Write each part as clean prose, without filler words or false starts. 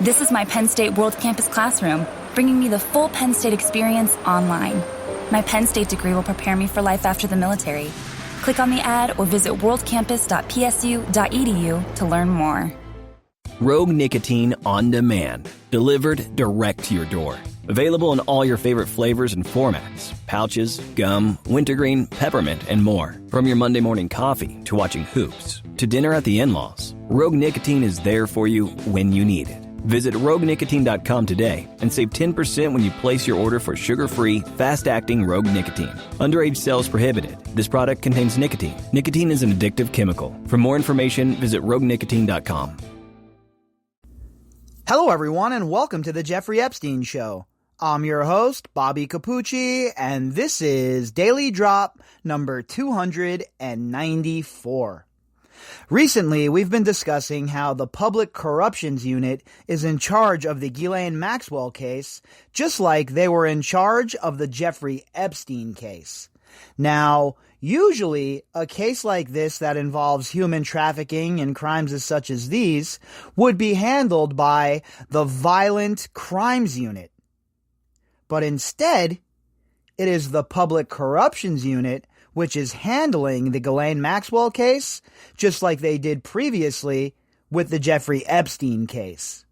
This is my Penn State World Campus classroom, bringing me the full Penn State experience online. My Penn State degree will prepare me for life after the military. Click on the ad or visit worldcampus.psu.edu to learn more. Rogue Nicotine on demand, delivered direct to your door. Available in all your favorite flavors and formats: pouches, gum, wintergreen, peppermint, and more. From your Monday morning coffee to watching hoops to dinner at the in-laws, Rogue Nicotine is there for you when you need it. Visit roguenicotine.com today and save 10% when you place your order for sugar-free, fast-acting Rogue Nicotine. Underage sales prohibited. This product contains nicotine. Nicotine is an addictive chemical. For more information, visit roguenicotine.com. Hello, everyone, and welcome to the Jeffrey Epstein Show. I'm your host, Bobbycapucci, and this is Daily Drop number 294. Recently, we've been discussing how the Public Corruptions Unit is in charge of the Ghislaine Maxwell case, just like they were in charge of the Jeffrey Epstein case. Now, usually, a case like this that involves human trafficking and crimes as such as these would be handled by the Violent Crimes Unit. But instead, it is the Public Corruptions Unit which is handling the Ghislaine Maxwell case, just like they did previously with the Jeffrey Epstein case.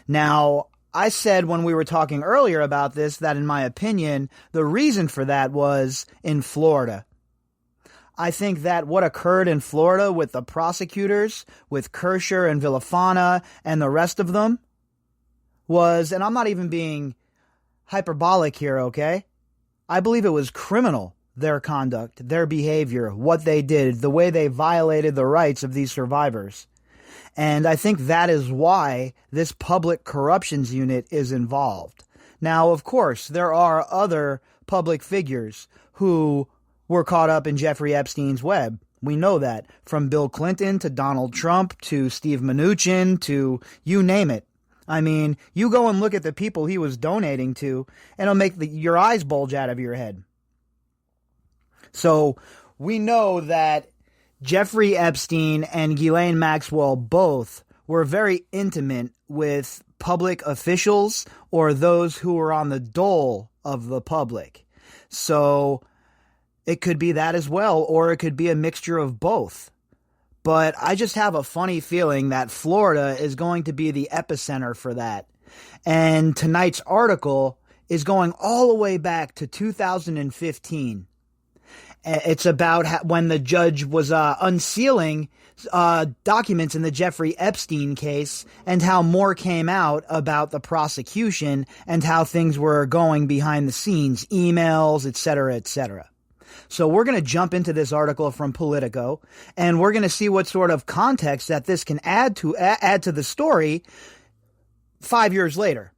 Now, I said when we were talking earlier about this that, in my opinion, the reason for that was in Florida. I think that what occurred in Florida with the prosecutors, with Kersher and Villafana and the rest of them, was, and I'm not even being hyperbolic here, okay? I believe it was criminal, their conduct, their behavior, what they did, the way they violated the rights of these survivors. And I think that is why this Public Corruptions Unit is involved. Now, of course, there are other public figures who were caught up in Jeffrey Epstein's web. We know that, from Bill Clinton to Donald Trump to Steve Mnuchin to you name it. I mean, you go and look at the people he was donating to, and it'll make your eyes bulge out of your head. So we know that Jeffrey Epstein and Ghislaine Maxwell both were very intimate with public officials or those who were on the dole of the public. So it could be that as well, or it could be a mixture of both. But I just have a funny feeling that Florida is going to be the epicenter for that. And tonight's article is going all the way back to 2015. It's about when the judge was unsealing documents in the Jeffrey Epstein case and how more came out about the prosecution and how things were going behind the scenes, emails, etc., etc. So we're going to jump into this article from Politico, and we're going to see what sort of context that this can add to the story 5 years later.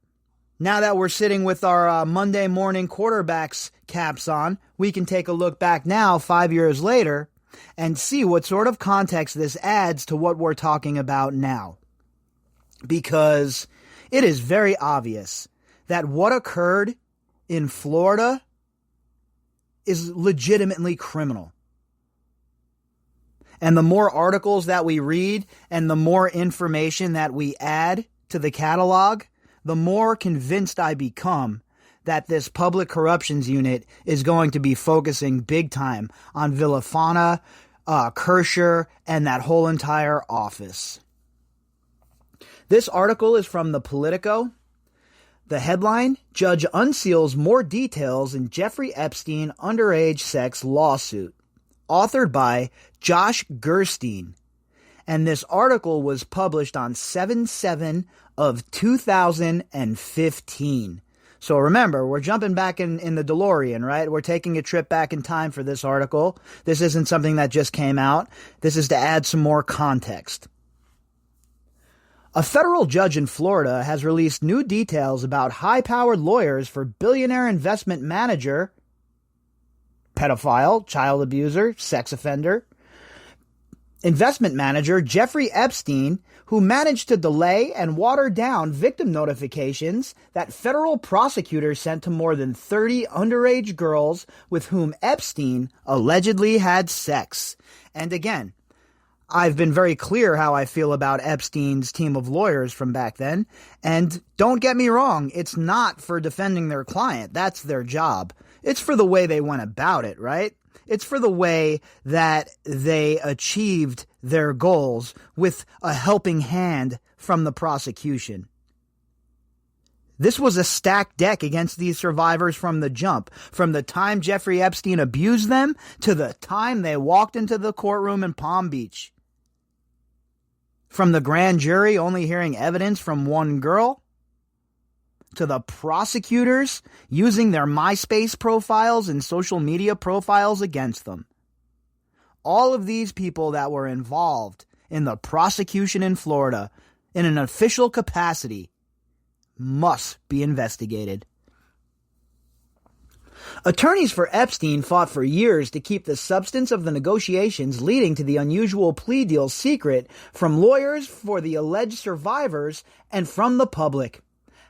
Now that we're sitting with our Monday morning quarterbacks caps on, we can take a look back now 5 years later and see what sort of context this adds to what we're talking about now. Because it is very obvious that what occurred in Florida is legitimately criminal. And the more articles that we read and the more information that we add to the catalog, the more convinced I become that this Public Corruptions Unit is going to be focusing big time on Villafana, Kersher, and that whole entire office. This article is from the Politico. The headline, Judge Unseals More Details in Jeffrey Epstein Underage Sex Lawsuit. Authored by Josh Gerstein. And this article was published on 7/7 of 2015. So remember, we're jumping back in the DeLorean, right? We're taking a trip back in time for this article. This isn't something that just came out. This is to add some more context. A federal judge in Florida has released new details about high-powered lawyers for billionaire investment manager, pedophile, child abuser, sex offender, investment manager Jeffrey Epstein, who managed to delay and water down victim notifications that federal prosecutors sent to more than 30 underage girls with whom Epstein allegedly had sex. And again, I've been very clear how I feel about Epstein's team of lawyers from back then. And don't get me wrong, it's not for defending their client. That's their job. It's for the way they went about it, right? It's for the way that they achieved their goals with a helping hand from the prosecution. This was a stacked deck against these survivors from the jump, from the time Jeffrey Epstein abused them to the time they walked into the courtroom in Palm Beach. From the grand jury only hearing evidence from one girl, to the prosecutors using their MySpace profiles and social media profiles against them. All of these people that were involved in the prosecution in Florida in an official capacity must be investigated. Attorneys for Epstein fought for years to keep the substance of the negotiations leading to the unusual plea deal secret from lawyers for the alleged survivors and from the public.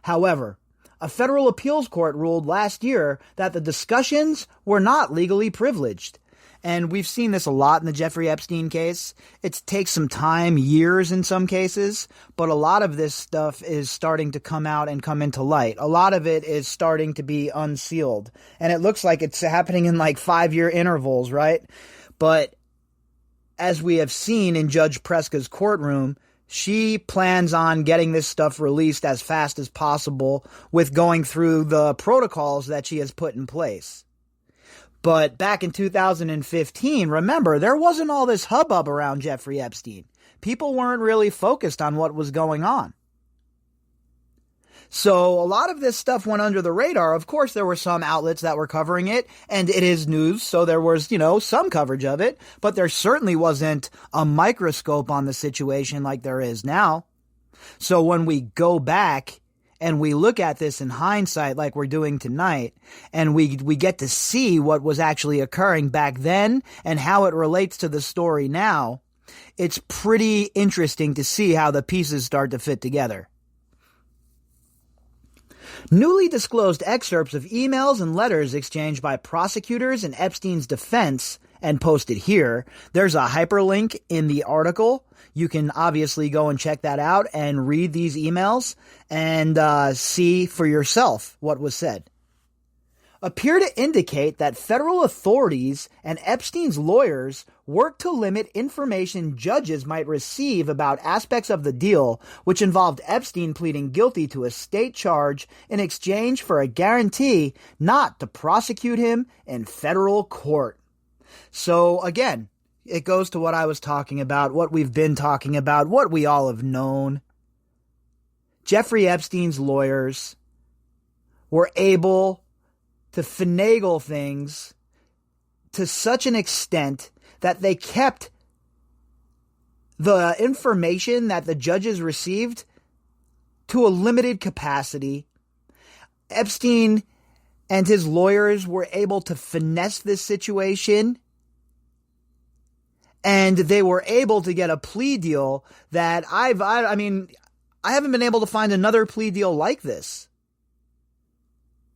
However, a federal appeals court ruled last year that the discussions were not legally privileged. And we've seen this a lot in the Jeffrey Epstein case. It takes some time, years in some cases, but a lot of this stuff is starting to come out and come into light. A lot of it is starting to be unsealed. And it looks like it's happening in like 5-year intervals, right? But as we have seen in Judge Preska's courtroom, she plans on getting this stuff released as fast as possible with going through the protocols that she has put in place. But back in 2015, remember, there wasn't all this hubbub around Jeffrey Epstein. People weren't really focused on what was going on. So a lot of this stuff went under the radar. Of course, there were some outlets that were covering it, and it is news, so there was, some coverage of it, but there certainly wasn't a microscope on the situation like there is now. So when we go back and we look at this in hindsight like we're doing tonight, and we get to see what was actually occurring back then and how it relates to the story now, it's pretty interesting to see how the pieces start to fit together. Newly disclosed excerpts of emails and letters exchanged by prosecutors and Epstein's defense and posted here. There's a hyperlink in the article. You can obviously go and check that out and read these emails and see for yourself what was said. Appear to indicate that federal authorities and Epstein's lawyers worked to limit information judges might receive about aspects of the deal, which involved Epstein pleading guilty to a state charge in exchange for a guarantee not to prosecute him in federal court. So again, it goes to what I was talking about, what we've been talking about, what we all have known. Jeffrey Epstein's lawyers were able to finagle things to such an extent that they kept the information that the judges received to a limited capacity. Epstein and his lawyers were able to finesse this situation, and they were able to get a plea deal that I haven't been able to find another plea deal like this.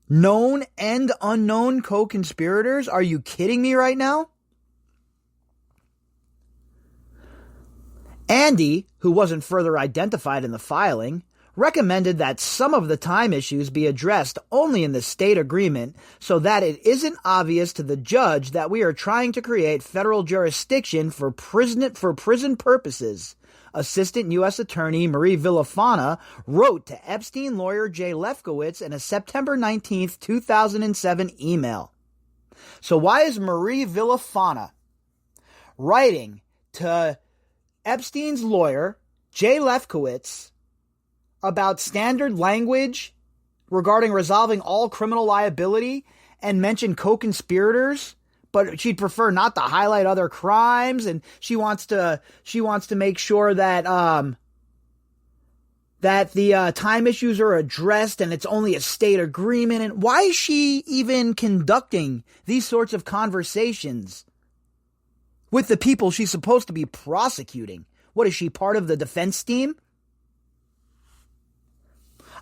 Known and unknown co-conspirators? Are you kidding me right now? Andy, who wasn't further identified in the filing, recommended that some of the time issues be addressed only in the state agreement so that it isn't obvious to the judge that we are trying to create federal jurisdiction for prison purposes. Assistant U.S. Attorney Marie Villafana wrote to Epstein lawyer Jay Lefkowitz in a September 19, 2007 email. So why is Marie Villafana writing to Epstein's lawyer Jay Lefkowitz about standard language regarding resolving all criminal liability and mention co-conspirators? But she'd prefer not to highlight other crimes, and she wants to make sure that the time issues are addressed and it's only a state agreement. And why is she even conducting these sorts of conversations with the people she's supposed to be prosecuting? What is she, part of the defense team?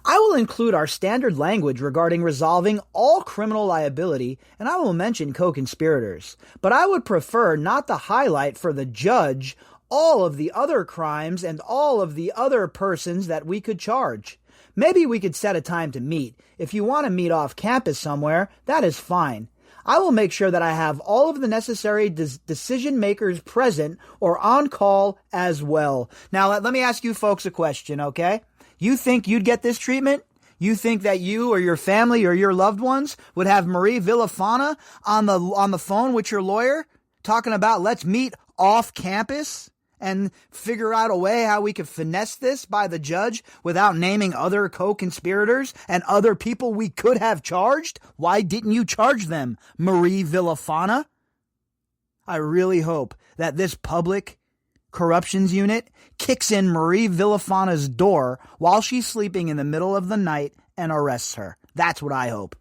I will include our standard language regarding resolving all criminal liability, and I will mention co-conspirators. But I would prefer not to highlight for the judge all of the other crimes and all of the other persons that we could charge. Maybe we could set a time to meet. If you want to meet off campus somewhere, that is fine. I will make sure that I have all of the necessary decision makers present or on call as well. Now, let me ask you folks a question, okay? You think you'd get this treatment? You think that you or your family or your loved ones would have Marie Villafana on the phone with your lawyer talking about let's meet off campus and figure out a way how we could finesse this by the judge without naming other co-conspirators and other people we could have charged? Why didn't you charge them, Marie Villafana? I really hope that this public corruptions unit kicks in Marie Villafana's door while she's sleeping in the middle of the night and arrests her. That's what I hope.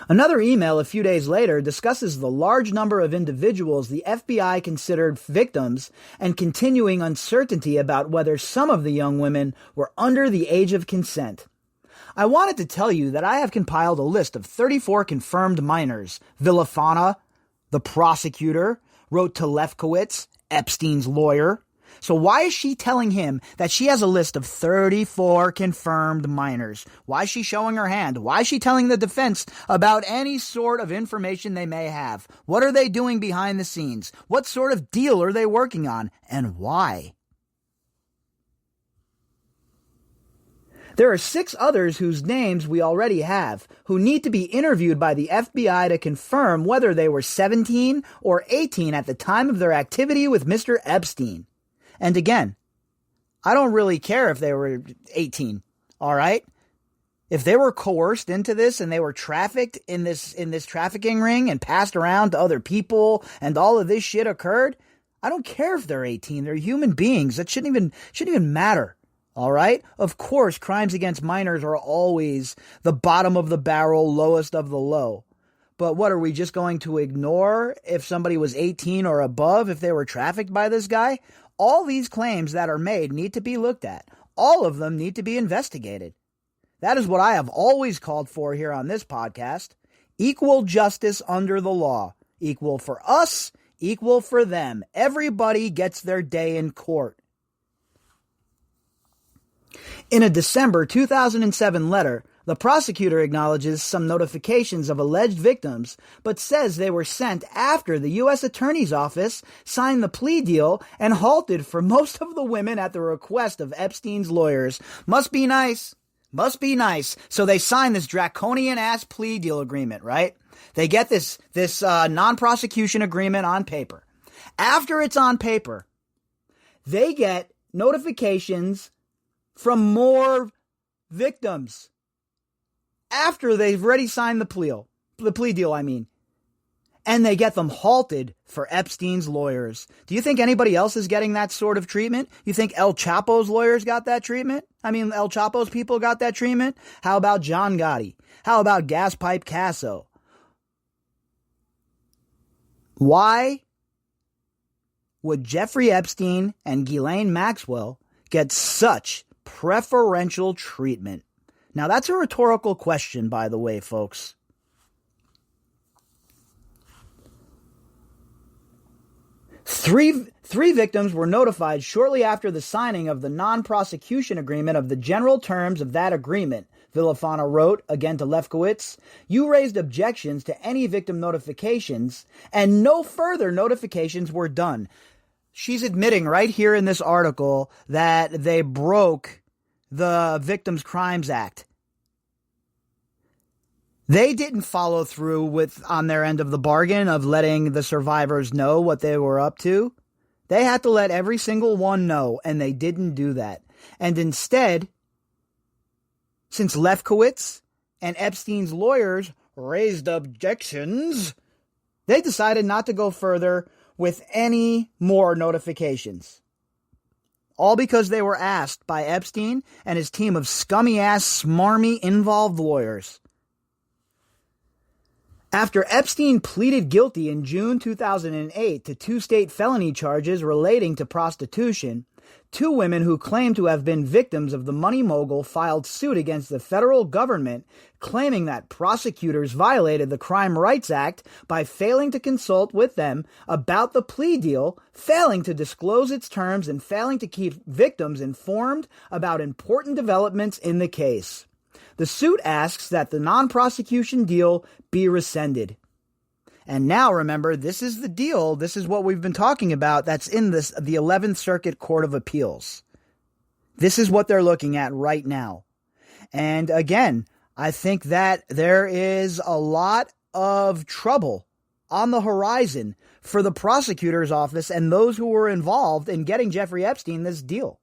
Another email a few days later discusses the large number of individuals the FBI considered victims and continuing uncertainty about whether some of the young women were under the age of consent. I wanted to tell you that I have compiled a list of 34 confirmed minors. Villafana, the prosecutor, wrote to Lefkowitz, Epstein's lawyer. So why is she telling him that she has a list of 34 confirmed minors? Why is she showing her hand? Why is she telling the defense about any sort of information they may have? What are they doing behind the scenes? What sort of deal are they working on? And why? There are 6 others whose names we already have, who need to be interviewed by the FBI to confirm whether they were 17 or 18 at the time of their activity with Mr. Epstein. And again, I don't really care if they were 18, all right? If they were coerced into this and they were trafficked in this trafficking ring and passed around to other people and all of this shit occurred, I don't care if they're 18. They're human beings. That shouldn't even matter. All right? Of course, crimes against minors are always the bottom of the barrel, lowest of the low. But what, are we just going to ignore if somebody was 18 or above if they were trafficked by this guy? All these claims that are made need to be looked at. All of them need to be investigated. That is what I have always called for here on this podcast. Equal justice under the law. Equal for us, equal for them. Everybody gets their day in court. In a December 2007 letter, the prosecutor acknowledges some notifications of alleged victims, but says they were sent after the U.S. Attorney's Office signed the plea deal and halted for most of the women at the request of Epstein's lawyers. Must be nice. Must be nice. So they sign this draconian-ass plea deal agreement, right? They get this non-prosecution agreement on paper. After it's on paper, they get notifications from more victims. After they've already signed the plea deal, and they get them halted for Epstein's lawyers. Do you think anybody else is getting that sort of treatment? You think El Chapo's lawyers got that treatment? El Chapo's people got that treatment? How about John Gotti? How about Gas Pipe Casso? Why would Jeffrey Epstein and Ghislaine Maxwell get such preferential treatment? Now, that's a rhetorical question, by the way, folks. Three victims were notified shortly after the signing of the non-prosecution agreement of the general terms of that agreement, Villafana wrote, again to Lefkowitz. You raised objections to any victim notifications, and no further notifications were done. She's admitting right here in this article that they broke the Victims' Crimes Act. They didn't follow through on their end of the bargain of letting the survivors know what they were up to. They had to let every single one know, and they didn't do that. And instead, since Lefkowitz and Epstein's lawyers raised objections, they decided not to go further with any more notifications. All because they were asked by Epstein and his team of scummy-ass, smarmy, involved lawyers. After Epstein pleaded guilty in June 2008 to 2 state felony charges relating to prostitution, Two women who claim to have been victims of the money mogul filed suit against the federal government, claiming that prosecutors violated the Crime Rights Act by failing to consult with them about the plea deal, failing to disclose its terms, and failing to keep victims informed about important developments in the case. The suit asks that the non-prosecution deal be rescinded. And now, remember, this is the deal. This is what we've been talking about. That's in the 11th Circuit Court of Appeals. This is what they're looking at right now. And again, I think that there is a lot of trouble on the horizon for the prosecutor's office and those who were involved in getting Jeffrey Epstein this deal.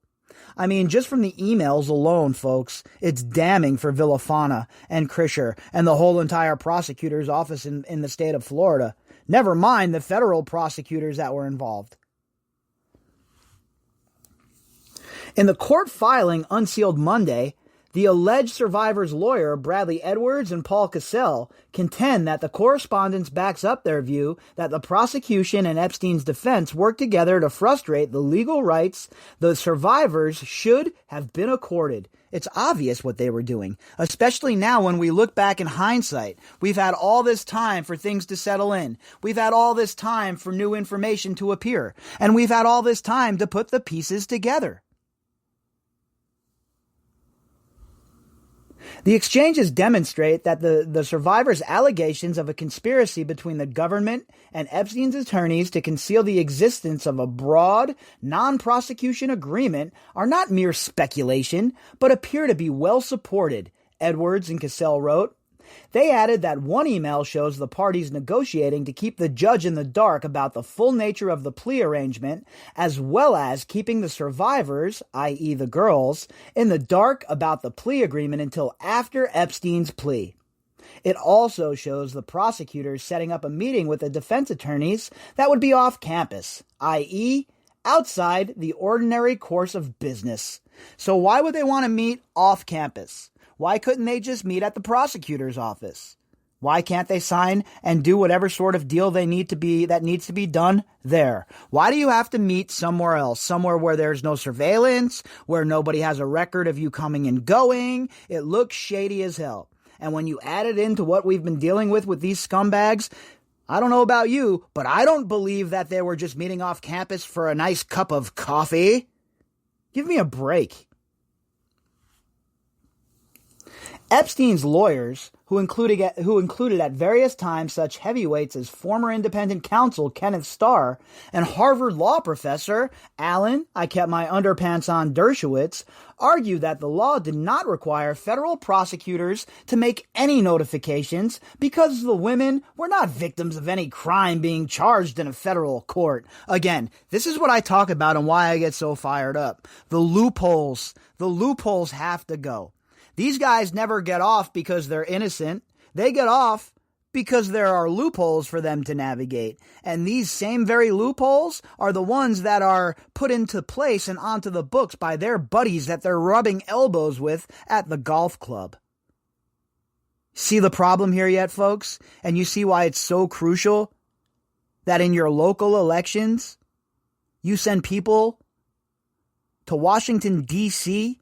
I mean, just from the emails alone, folks, it's damning for Villafana and Krischer and the whole entire prosecutor's office in the state of Florida. Never mind the federal prosecutors that were involved. In the court filing unsealed Monday, the alleged survivor's lawyer, Bradley Edwards and Paul Cassell, contend that the correspondence backs up their view that the prosecution and Epstein's defense worked together to frustrate the legal rights the survivors should have been accorded. It's obvious what they were doing, especially now when we look back in hindsight. We've had all this time for things to settle in. We've had all this time for new information to appear. And we've had all this time to put the pieces together. The exchanges demonstrate that the survivors' allegations of a conspiracy between the government and Epstein's attorneys to conceal the existence of a broad, non-prosecution agreement are not mere speculation, but appear to be well supported, Edwards and Cassell wrote. They added that one email shows the parties negotiating to keep the judge in the dark about the full nature of the plea arrangement, as well as keeping the survivors, i.e. the girls, in the dark about the plea agreement until after Epstein's plea. It also shows the prosecutors setting up a meeting with the defense attorneys that would be off campus, i.e. outside the ordinary course of business. So why would they want to meet off campus? Why couldn't they just meet at the prosecutor's office? Why can't they sign and do whatever sort of deal that needs to be done there? Why do you have to meet somewhere else, somewhere where there's no surveillance, where nobody has a record of you coming and going? It looks shady as hell. And when you add it into what we've been dealing with these scumbags, I don't know about you, but I don't believe that they were just meeting off campus for a nice cup of coffee. Give me a break. Epstein's lawyers, who included at various times such heavyweights as former independent counsel Kenneth Starr and Harvard law professor Alan, I kept my underpants on Dershowitz, argued that the law did not require federal prosecutors to make any notifications because the women were not victims of any crime being charged in a federal court. Again, this is what I talk about and why I get so fired up. The loopholes have to go. These guys never get off because they're innocent. They get off because there are loopholes for them to navigate. And these same very loopholes are the ones that are put into place and onto the books by their buddies that they're rubbing elbows with at the golf club. See the problem here yet, folks? And you see why it's so crucial that in your local elections, you send people to Washington, D.C.,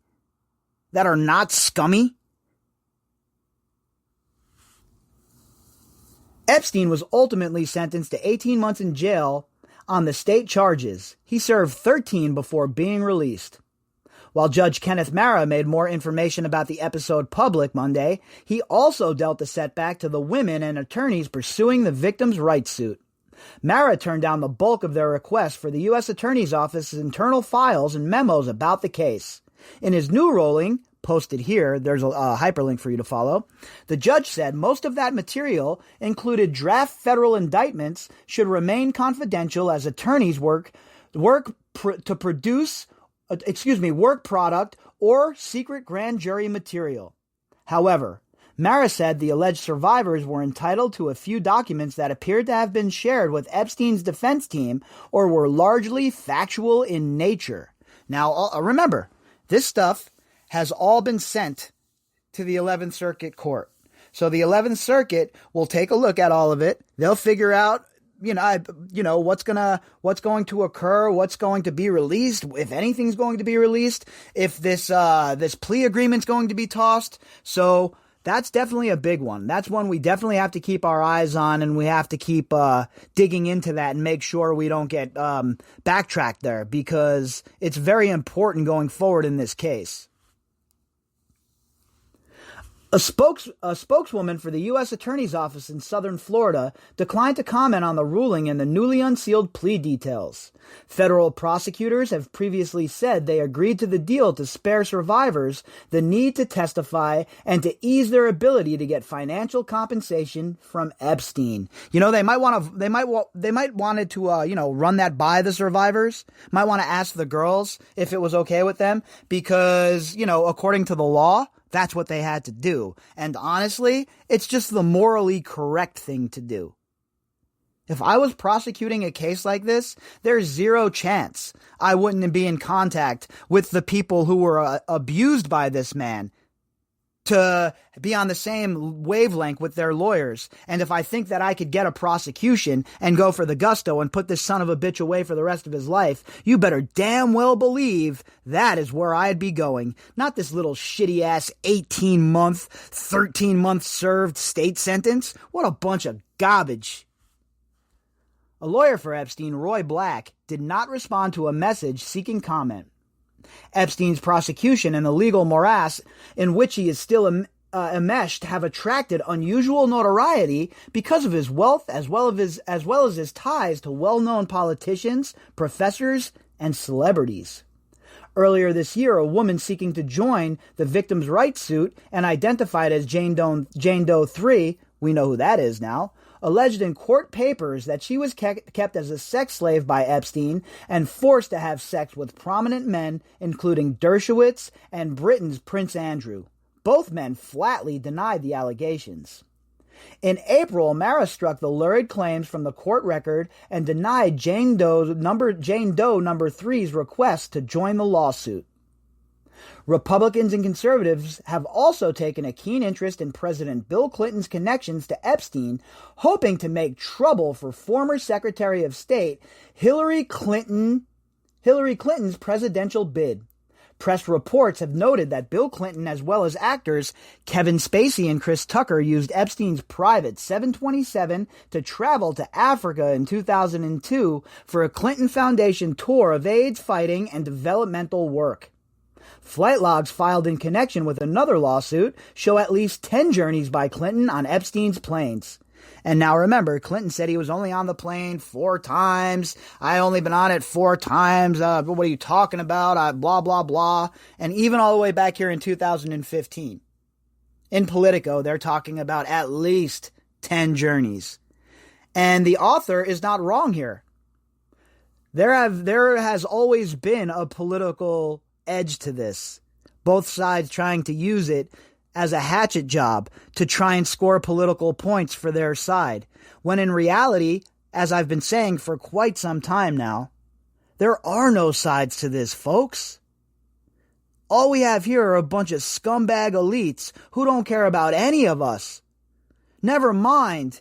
that are not scummy? Epstein was ultimately sentenced to 18 months in jail on the state charges. He served 13 before being released. While Judge Kenneth Mara made more information about the episode public Monday, he also dealt a setback to the women and attorneys pursuing the victims' rights suit. Mara turned down the bulk of their requests for the U.S. Attorney's Office's internal files and memos about the case. In his new ruling, posted here, there's a hyperlink for you to follow, the judge said most of that material included draft federal indictments should remain confidential as attorneys work product or secret grand jury material. However, Mara said the alleged survivors were entitled to a few documents that appeared to have been shared with Epstein's defense team or were largely factual in nature. Now, remember, this stuff has all been sent to the 11th Circuit Court. So the 11th Circuit will take a look at all of it. They'll figure out what's going to occur, what's going to be released, if anything's going to be released, if this plea agreement's going to be tossed. So that's definitely a big one. That's one we definitely have to keep our eyes on, and we have to keep digging into that and make sure we don't get backtracked there, because it's very important going forward in this case. A spokeswoman for the U.S. Attorney's Office in Southern Florida declined to comment on the ruling and the newly unsealed plea details. Federal prosecutors have previously said they agreed to the deal to spare survivors the need to testify and to ease their ability to get financial compensation from Epstein. They might wanted to run that by the survivors. Might want to ask the girls if it was okay with them, because according to the law, that's what they had to do. And honestly, it's just the morally correct thing to do. If I was prosecuting a case like this, there's zero chance I wouldn't be in contact with the people who were abused by this man, to be on the same wavelength with their lawyers. And if I think that I could get a prosecution and go for the gusto and put this son of a bitch away for the rest of his life, you better damn well believe that is where I'd be going. Not this little shitty ass 13-month served state sentence. What a bunch of garbage. A lawyer for Epstein, Roy Black, did not respond to a message seeking comment. Epstein's prosecution and the legal morass in which he is still enmeshed have attracted unusual notoriety because of his wealth, as well as his ties to well-known politicians, professors, and celebrities. Earlier this year, a woman seeking to join the victims' rights suit and identified as Jane Doe 3, we know who that is now, alleged in court papers that she was kept as a sex slave by Epstein and forced to have sex with prominent men, including Dershowitz and Britain's Prince Andrew. Both men flatly denied the allegations. In April, Mara struck the lurid claims from the court record and denied Jane Doe number 3's request to join the lawsuit. Republicans and conservatives have also taken a keen interest in President Bill Clinton's connections to Epstein, hoping to make trouble for former Secretary of State Hillary Clinton's presidential bid. Press reports have noted that Bill Clinton, as well as actors Kevin Spacey and Chris Tucker, used Epstein's private 727 to travel to Africa in 2002 for a Clinton Foundation tour of AIDS fighting and developmental work. Flight logs filed in connection with another lawsuit show at least 10 journeys by Clinton on Epstein's planes. And now remember, Clinton said he was only on the plane 4 times. I only been on it 4 times. What are you talking about? Blah, blah, blah. And even all the way back here in 2015. In Politico, they're talking about at least 10 journeys. And the author is not wrong here. There has always been a political edge to this. Both sides trying to use it as a hatchet job to try and score political points for their side, when in reality, as I've been saying for quite some time now, there are no sides to this, folks. All we have here are a bunch of scumbag elites who don't care about any of us. Never mind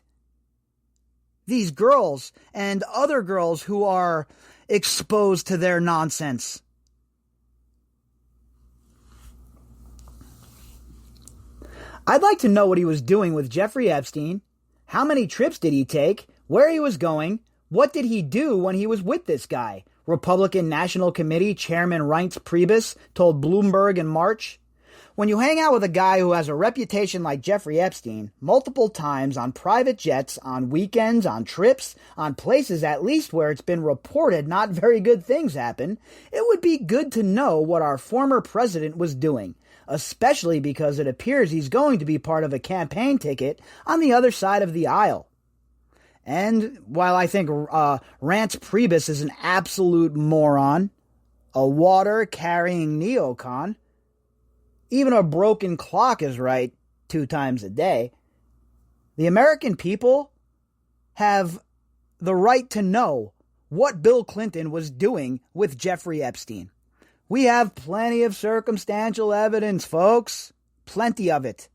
these girls and other girls who are exposed to their nonsense. I'd like to know what he was doing with Jeffrey Epstein. How many trips did he take? Where he was going? What did he do when he was with this guy? Republican National Committee Chairman Reince Priebus told Bloomberg in March. When you hang out with a guy who has a reputation like Jeffrey Epstein, multiple times on private jets, on weekends, on trips, on places at least where it's been reported not very good things happen, it would be good to know what our former president was doing, especially because it appears he's going to be part of a campaign ticket on the other side of the aisle. And while I think Reince Priebus is an absolute moron, a water-carrying neocon, even a broken clock is right 2 times a day, the American people have the right to know what Bill Clinton was doing with Jeffrey Epstein. We have plenty of circumstantial evidence, folks. Plenty of it.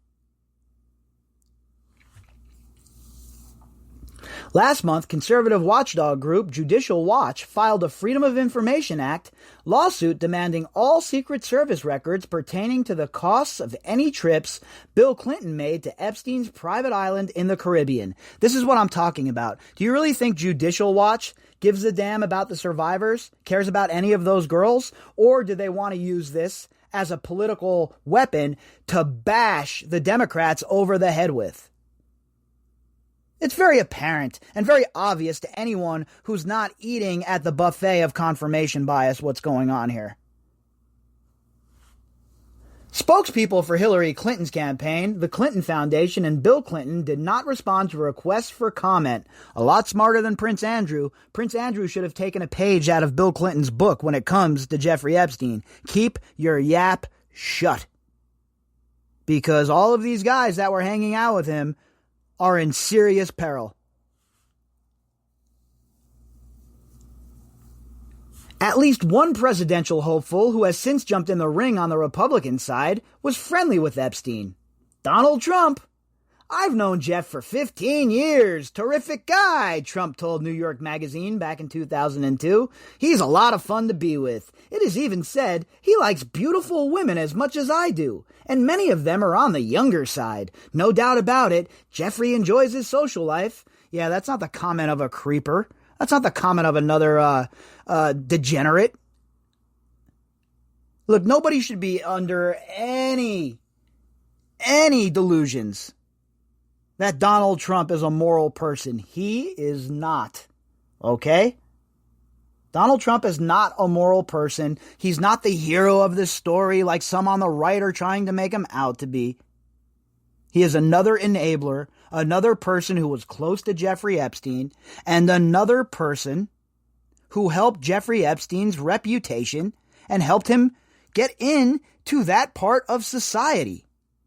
Last month, conservative watchdog group Judicial Watch filed a Freedom of Information Act lawsuit demanding all Secret Service records pertaining to the costs of any trips Bill Clinton made to Epstein's private island in the Caribbean. This is what I'm talking about. Do you really think Judicial Watch gives a damn about the survivors, cares about any of those girls, or do they want to use this as a political weapon to bash the Democrats over the head with? It's very apparent and very obvious to anyone who's not eating at the buffet of confirmation bias what's going on here. Spokespeople for Hillary Clinton's campaign, the Clinton Foundation, and Bill Clinton did not respond to requests for comment. A lot smarter than Prince Andrew. Prince Andrew should have taken a page out of Bill Clinton's book when it comes to Jeffrey Epstein. Keep your yap shut. Because all of these guys that were hanging out with him are in serious peril. At least one presidential hopeful who has since jumped in the ring on the Republican side was friendly with Epstein. Donald Trump. I've known Jeff for 15 years. Terrific guy, Trump told New York Magazine back in 2002. He's a lot of fun to be with. It is even said he likes beautiful women as much as I do, and many of them are on the younger side. No doubt about it, Jeffrey enjoys his social life. Yeah, that's not the comment of a creeper. That's not the comment of another degenerate. Look, nobody should be under any delusions that Donald Trump is a moral person. He is not. Okay? Donald Trump is not a moral person. He's not the hero of this story like some on the right are trying to make him out to be. He is another enabler, another person who was close to Jeffrey Epstein, and another person who helped Jeffrey Epstein's reputation and helped him get into that part of society.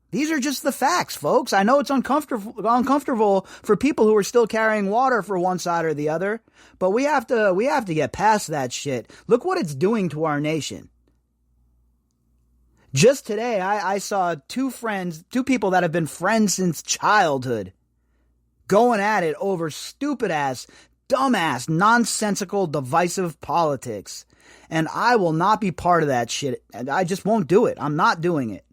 These are just the facts, folks. I know it's uncomfortable for people who are still carrying water for one side or the other, but we have to get past that shit. Look what it's doing to our nation. Just today, I saw two people that have been friends since childhood, going at it over stupid-ass, dumbass, nonsensical, divisive politics. And I will not be part of that shit. I just won't do it. I'm not doing it.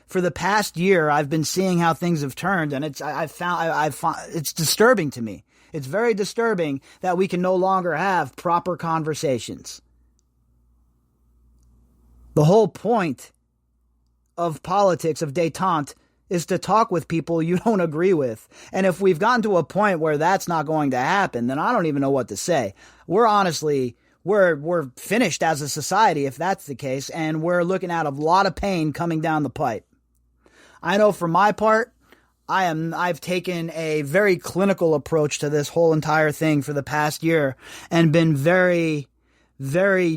For the past year, I've been seeing how things have turned, and it's disturbing to me. It's very disturbing that we can no longer have proper conversations. The whole point of politics, of détente, is to talk with people you don't agree with. And if we've gotten to a point where that's not going to happen, then I don't even know what to say. We're finished as a society if that's the case, and we're looking at a lot of pain coming down the pipe. I know for my part, I've taken a very clinical approach to this whole entire thing for the past year and been very, very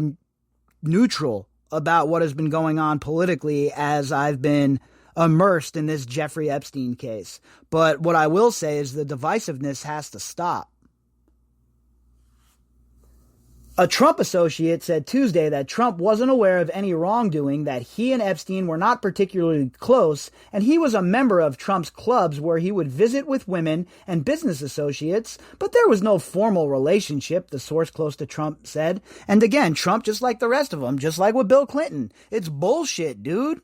neutral about what has been going on politically as I've been immersed in this Jeffrey Epstein case. But what I will say is the divisiveness has to stop. A Trump associate said Tuesday that Trump wasn't aware of any wrongdoing, that he and Epstein were not particularly close, and he was a member of Trump's clubs where he would visit with women and business associates, but there was no formal relationship, the source close to Trump said. And again, Trump, just like the rest of them, just like with Bill Clinton, it's bullshit, dude.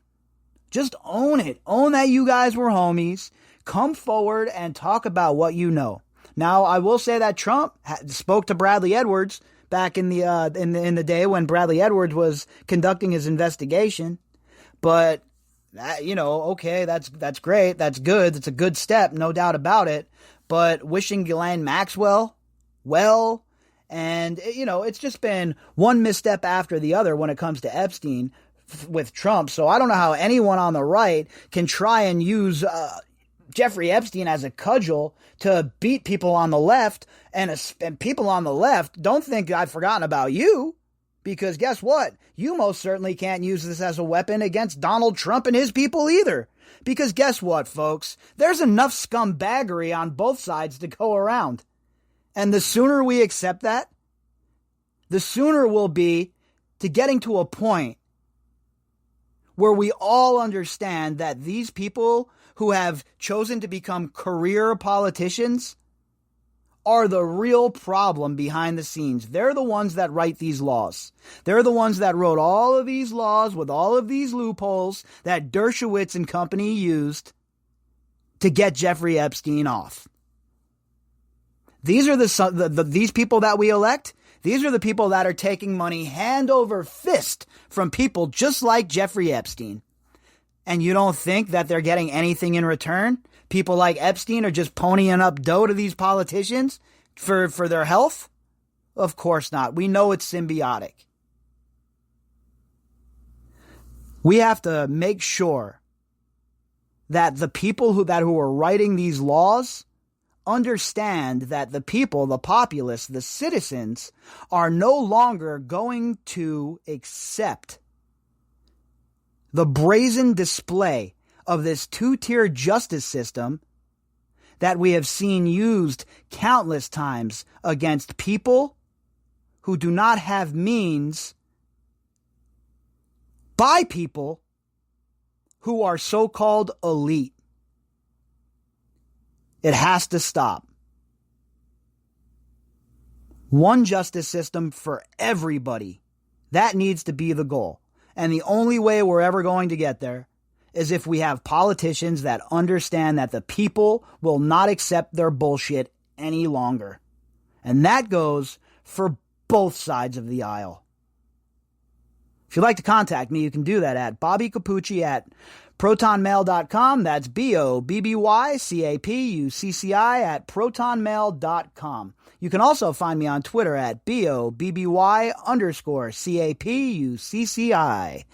Just own it. Own that you guys were homies. Come forward and talk about what you know. Now, I will say that Trump spoke to Bradley Edwards back in the day when Bradley Edwards was conducting his investigation. But, okay, that's great. That's good. It's a good step, no doubt about it. But wishing Ghislaine Maxwell well, and, it's just been one misstep after the other when it comes to Epstein with Trump. So I don't know how anyone on the right can try and use Jeffrey Epstein as a cudgel to beat people on the left, and people on the left don't think I've forgotten about you, because guess what? You most certainly can't use this as a weapon against Donald Trump and his people either. Because guess what, folks? There's enough scumbaggery on both sides to go around. And the sooner we accept that, the sooner we'll be to getting to a point where we all understand that these people who have chosen to become career politicians are the real problem behind the scenes. They're the ones that write these laws. They're the ones that wrote all of these laws with all of these loopholes that Dershowitz and company used to get Jeffrey Epstein off. These are these people that we elect. These are the people that are taking money hand over fist from people just like Jeffrey Epstein. And you don't think that they're getting anything in return? People like Epstein are just ponying up dough to these politicians for their health? Of course not. We know it's symbiotic. We have to make sure that the people who are writing these laws understand that the people, the populace, the citizens are no longer going to accept the brazen display of this two-tier justice system that we have seen used countless times against people who do not have means by people who are so-called elite. It has to stop. One justice system for everybody. That needs to be the goal. And the only way we're ever going to get there is if we have politicians that understand that the people will not accept their bullshit any longer. And that goes for both sides of the aisle. If you'd like to contact me, you can do that at Bobbycapucci at protonmail.com. That's BOBBYCAPUCCI at protonmail.com. You can also find me on Twitter at BOBBY_CAPUCCI.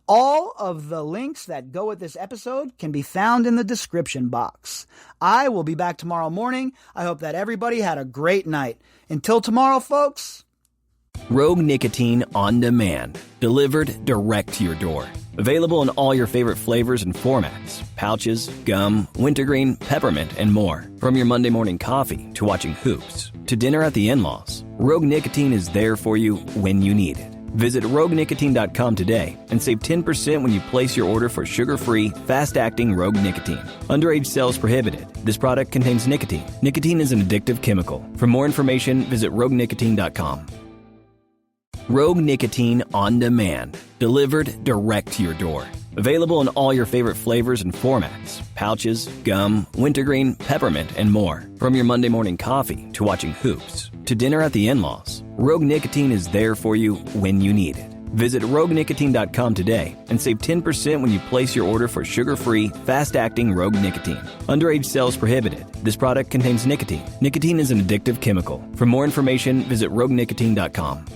All of the links that go with this episode can be found in the description box. I will be back tomorrow morning. I hope that everybody had a great night. Until tomorrow, folks. Rogue Nicotine on demand, delivered direct to your door. Available in all your favorite flavors and formats: pouches, gum, wintergreen, peppermint, and more. From your Monday morning coffee to watching hoops to dinner at the in-laws, Rogue Nicotine is there for you when you need it. Visit RogueNicotine.com today and save 10% when you place your order for sugar-free, fast-acting Rogue Nicotine. Underage sales prohibited. This product contains nicotine. Nicotine is an addictive chemical. For more information, visit RogueNicotine.com. Rogue Nicotine on demand, delivered direct to your door. Available in all your favorite flavors and formats: pouches, gum, wintergreen, peppermint, and more. From your Monday morning coffee to watching hoops to dinner at the in-laws, Rogue Nicotine is there for you when you need it. Visit RogueNicotine.com today and save 10% when you place your order for sugar-free, fast-acting Rogue Nicotine. Underage sales prohibited. This product contains nicotine. Nicotine is an addictive chemical. For more information, visit RogueNicotine.com.